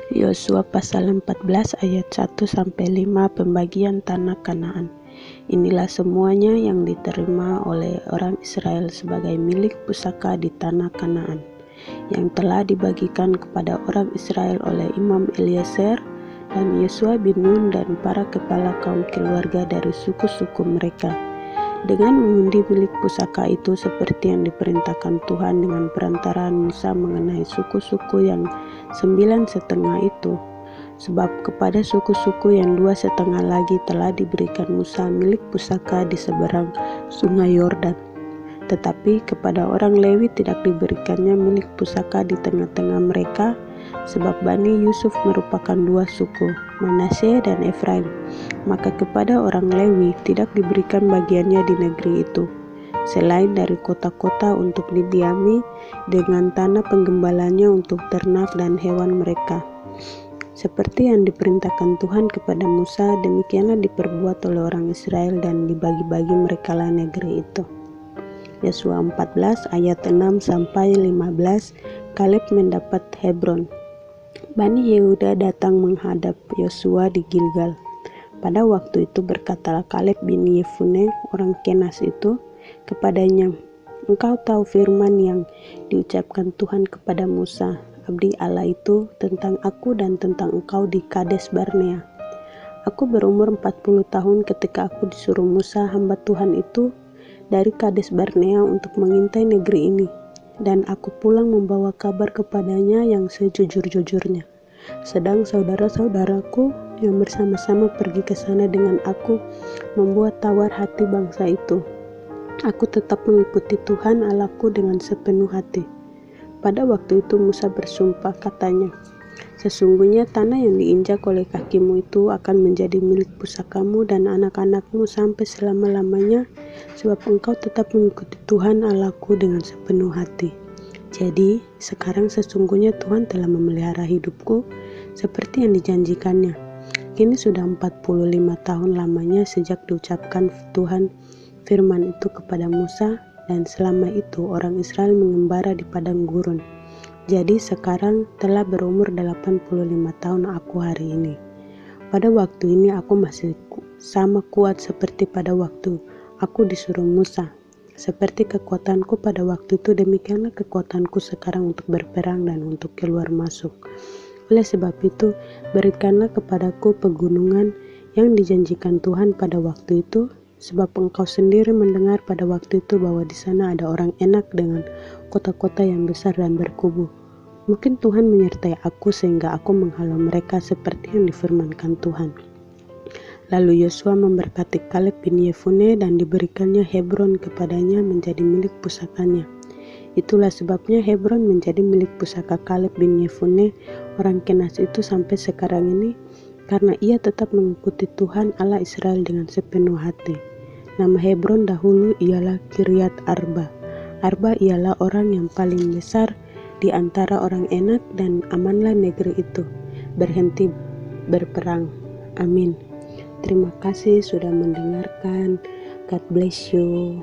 Yosua pasal 14 ayat 1-5 pembagian tanah Kanaan. Inilah semuanya yang diterima oleh orang Israel sebagai milik pusaka di tanah Kanaan, yang telah dibagikan kepada orang Israel oleh Imam Eliezer dan Yosua bin Nun dan para kepala kaum keluarga dari suku-suku mereka, dengan mengundi milik pusaka itu seperti yang diperintahkan Tuhan dengan perantaraan Musa mengenai suku-suku yang 9,5 itu. Sebab kepada suku-suku yang 2,5 lagi telah diberikan Musa milik pusaka di seberang sungai Yordan. Tetapi kepada orang Lewi tidak diberikannya milik pusaka di tengah-tengah mereka, sebab Bani Yusuf merupakan 2 suku, Manasye dan Efraim. Maka kepada orang Lewi tidak diberikan bagiannya di negeri itu, selain dari kota-kota untuk didiami dengan tanah penggembalanya untuk ternak dan hewan mereka. Seperti yang diperintahkan Tuhan kepada Musa, demikianlah diperbuat oleh orang Israel dan dibagi-bagi merekalah negeri itu. Yosua 14 ayat 6-15. Kaleb mendapat Hebron. Bani Yehuda datang menghadap Yosua di Gilgal. Pada waktu itu berkatalah Kaleb bin Yefune orang Kenas itu kepadanya, "Engkau tahu firman yang diucapkan Tuhan kepada Musa, abdi Allah itu, tentang aku dan tentang engkau di Kades Barnea. Aku berumur 40 tahun ketika aku disuruh Musa hamba Tuhan itu dari Kades Barnea untuk mengintai negeri ini, dan aku pulang membawa kabar kepadanya yang sejujur-jujurnya. Sedang saudara-saudaraku yang bersama-sama pergi ke sana dengan aku membuat tawar hati bangsa itu. Aku tetap mengikuti Tuhan Allahku dengan sepenuh hati." Pada waktu itu Musa bersumpah, katanya, "Sesungguhnya tanah yang diinjak oleh kakimu itu akan menjadi milik pusakamu dan anak-anakmu sampai selama-lamanya, sebab engkau tetap mengikuti Tuhan Allahku dengan sepenuh hati. Jadi sekarang sesungguhnya Tuhan telah memelihara hidupku seperti yang dijanjikannya. Kini sudah 45 tahun lamanya sejak diucapkan Tuhan firman itu kepada Musa, dan selama itu orang Israel mengembara di padang gurun. Jadi sekarang telah berumur 85 tahun aku hari ini. Pada waktu ini aku masih sama kuat seperti pada waktu aku disuruh Musa. Seperti kekuatanku pada waktu itu, demikianlah kekuatanku sekarang untuk berperang dan untuk keluar masuk. Oleh sebab itu, berikanlah kepadaku pegunungan yang dijanjikan Tuhan pada waktu itu, sebab engkau sendiri mendengar pada waktu itu bahwa di sana ada orang enak dengan kota-kota yang besar dan berkubu. Mungkin Tuhan menyertai aku sehingga aku menghalau mereka seperti yang difirmankan Tuhan." Lalu Yosua memberkati Kaleb bin Yefune dan diberikannya Hebron kepadanya menjadi milik pusakanya. Itulah sebabnya Hebron menjadi milik pusaka Kaleb bin Yefune orang Kenas itu sampai sekarang ini, karena ia tetap mengikuti Tuhan Allah Israel dengan sepenuh hati. Nama Hebron dahulu ialah Kiryat Arba. Arba ialah orang yang paling besar di antara orang Enak, dan amanlah negeri itu berhenti berperang. Amin. Terima kasih sudah mendengarkan. God bless you.